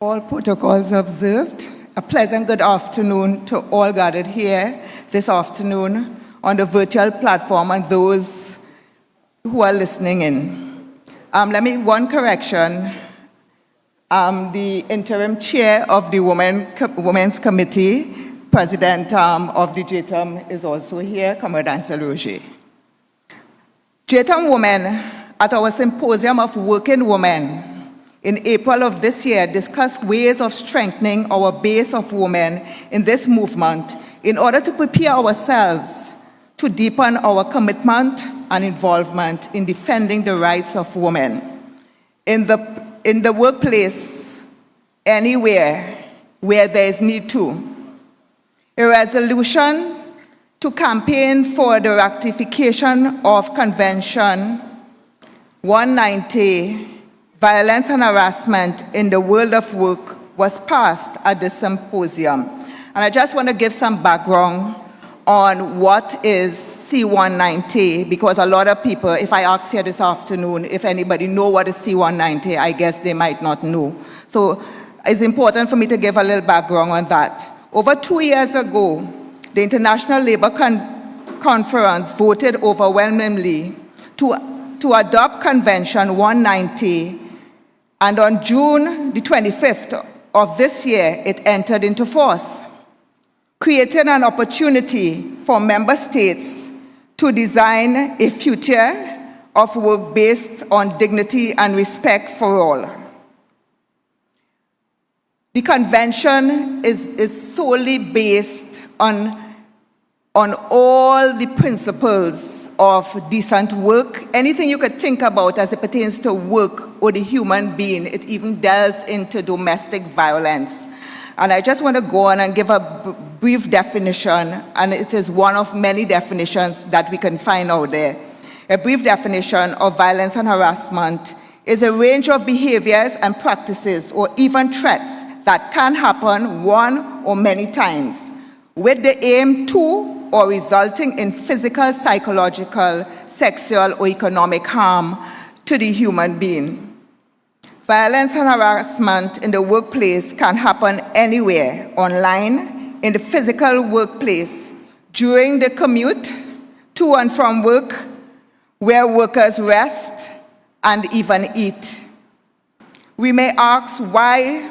All protocols observed. A pleasant good afternoon to all gathered here this afternoon on the virtual platform and those who are listening in. One correction. The interim chair of the Women's Committee, president of the JTUM, is also here, Comrade Ansel Roger. JTUM Women at our Symposium of Working Women in April of this year discussed ways of strengthening our base of women in this movement in order to prepare ourselves to deepen our commitment and involvement in defending the rights of women in the workplace, anywhere where there is need to. A resolution to campaign for the ratification of Convention 190, Violence and Harassment in the World of Work, was passed at the symposium. And I just want to give some background on what is C190, because a lot of people, if I ask here this afternoon, if anybody know what is C190, I guess they might not know. So it's important for me to give a little background on that. Over 2 years ago, the International Labour Conference voted overwhelmingly to adopt Convention 190, and on June the 25th of this year, it entered into force, creating an opportunity for member states to design a future of work based on dignity and respect for all. The convention is solely based on all the principles of decent work. Anything you could think about as it pertains to work or the human being, it even delves into domestic violence. And I just want to go on and give a brief definition, and it is one of many definitions that we can find out there. A brief definition of violence and harassment is a range of behaviors and practices or even threats that can happen one or many times with the aim to or resulting in physical, psychological, sexual, or economic harm to the human being. Violence and harassment in the workplace can happen anywhere, online, in the physical workplace, during the commute, to and from work, where workers rest and even eat. We may ask why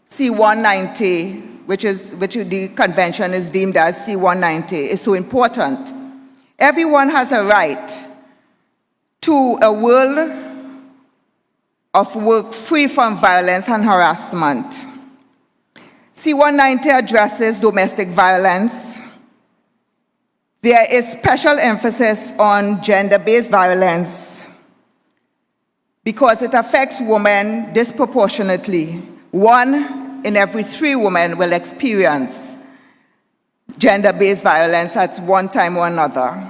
C190, which the convention is deemed as C190, is so important. Everyone has a right to a world of work free from violence and harassment. C190 addresses domestic violence. There is special emphasis on gender-based violence because it affects women disproportionately. 1 in every 3 women will experience gender-based violence at one time or another.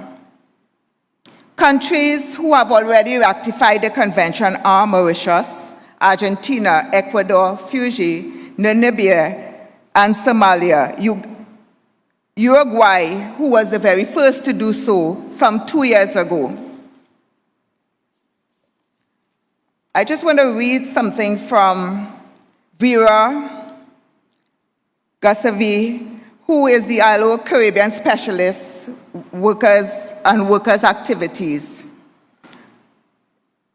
Countries who have already ratified the convention are Mauritius, Argentina, Ecuador, Fiji, Namibia, and Somalia. Uruguay, who was the very first to do so some 2 years ago. I just want to read something from Vera Gassavi, who is the ILO Caribbean Specialist Workers Activities.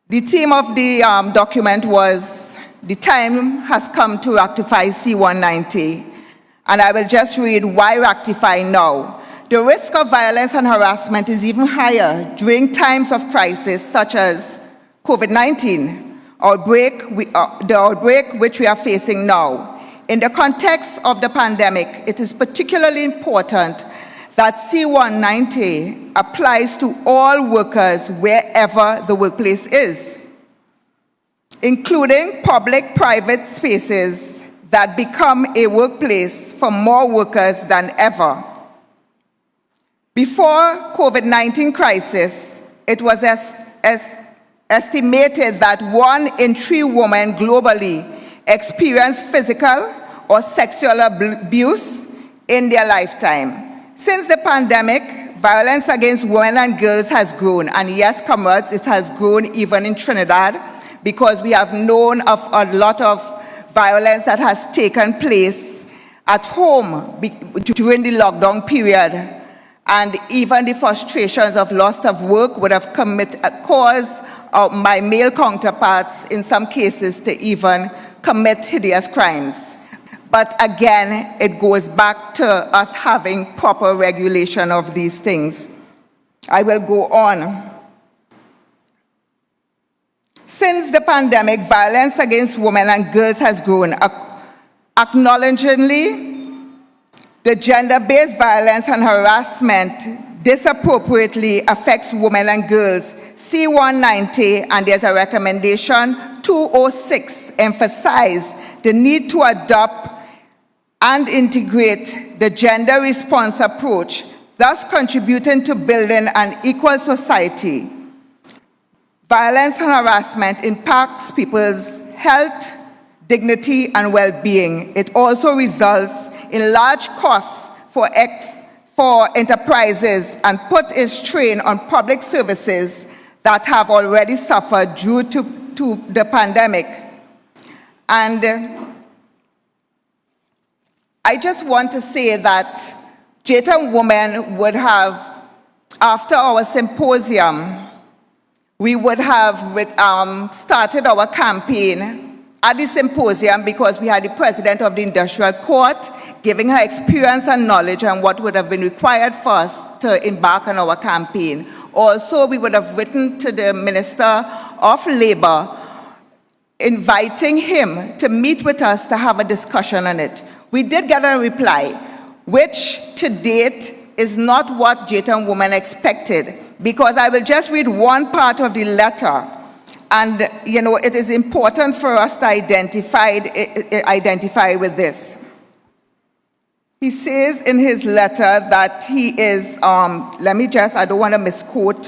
The theme of the document was, "The time has come to ratify C190." And I will just read why ratify now. The risk of violence and harassment is even higher during times of crisis such as COVID-19 the outbreak which we are facing now. In the context of the pandemic, it is particularly important that C190 applies to all workers wherever the workplace is, including public-private spaces that become a workplace for more workers than ever. Before COVID-19 crisis, it was estimated that 1 in 3 women globally experienced physical or sexual abuse in their lifetime. Since the pandemic, violence against women and girls has grown. And yes, comrades, it has grown even in Trinidad, because we have known of a lot of violence that has taken place at home during the lockdown period, and even the frustrations of loss of work would have caused my male counterparts in some cases to even commit hideous crimes. But again, it goes back to us having proper regulation of these things. I will go on. Since the pandemic, violence against women and girls has grown. Acknowledgingly, the gender-based violence and harassment disproportionately affects women and girls. C-190, and there's a recommendation, 206, emphasize the need to adopt and integrate the gender response approach, thus contributing to building an equal society. Violence and harassment impacts people's health, dignity, and well-being. It also results in large costs for enterprises and put a strain on public services that have already suffered due to the pandemic. And I just want to say that JTUM Women would have, after our symposium, we would have started our campaign at the symposium because we had the president of the industrial court giving her experience and knowledge and what would have been required for us to embark on our campaign. Also, we would have written to the Minister of Labor, inviting him to meet with us to have a discussion on it. We did get a reply, which to date is not what JTUM Women expected, because I will just read one part of the letter, and it is important for us to identify with this. He says in his letter that he is, I don't want to misquote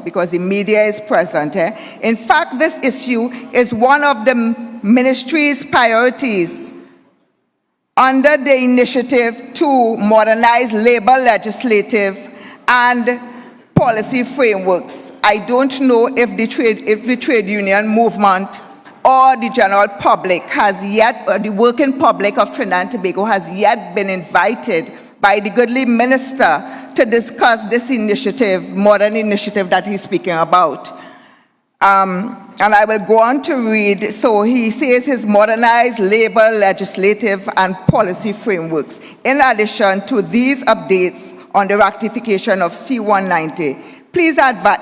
because the media is present. In fact, this issue is one of the ministry's priorities under the initiative to modernize labor legislative and policy frameworks. I don't know if the trade union movement or the general public has yet, or the working public of Trinidad and Tobago has yet been invited by the goodly minister to discuss this initiative, modern initiative that he's speaking about. And I will go on to read. So he says his modernized labor legislative and policy frameworks. In addition to these updates on the ratification of C-190, please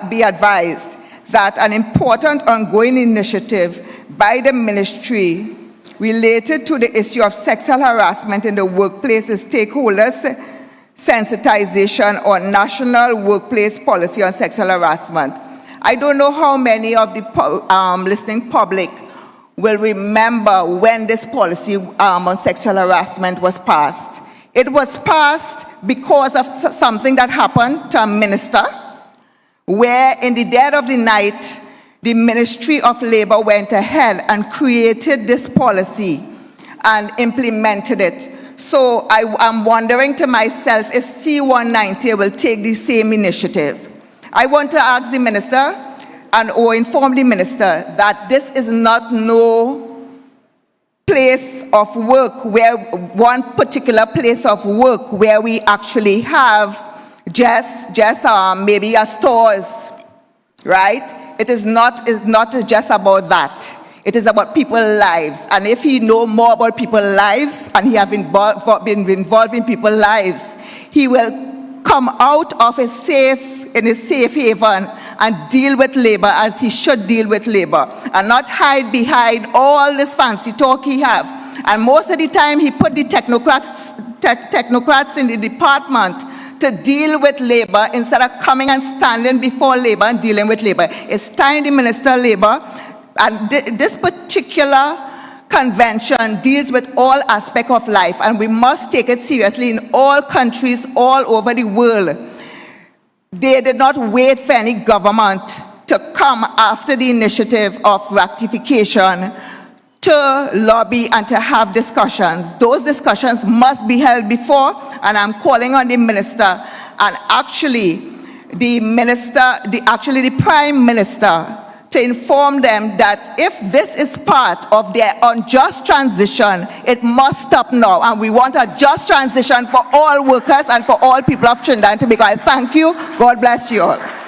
be advised that an important ongoing initiative by the ministry related to the issue of sexual harassment in the workplace is stakeholders sensitization on national workplace policy on sexual harassment. I don't know how many of the listening public will remember when this policy on sexual harassment was passed. It was passed because of something that happened to a minister, where in the dead of the night, the Ministry of Labor went ahead and created this policy and implemented it. So I'm wondering to myself if C-190 will take the same initiative. I want to ask the minister or inform the minister that this is not no place of work, where one particular place of work where we actually have just maybe a stores, right? It is not just about that. It is about people's lives. And if he know more about people's lives and he have been involved in people's lives, he will come out of in a safe haven and deal with labor as he should deal with labor, and not hide behind all this fancy talk he have. And most of the time he put the technocrats in the department to deal with labor instead of coming and standing before labor and dealing with labor. It's time the Minister of Labor, and this particular convention deals with all aspects of life, and we must take it seriously in all countries all over the world. They did not wait for any government to come after the initiative of ratification to lobby and to have discussions. Those discussions must be held before, and I'm calling on the minister, and actually the Prime Minister, to inform them that if this is part of their unjust transition, it must stop now. And we want a just transition for all workers and for all people of Trinidad and Tobago. I thank you. God bless you all.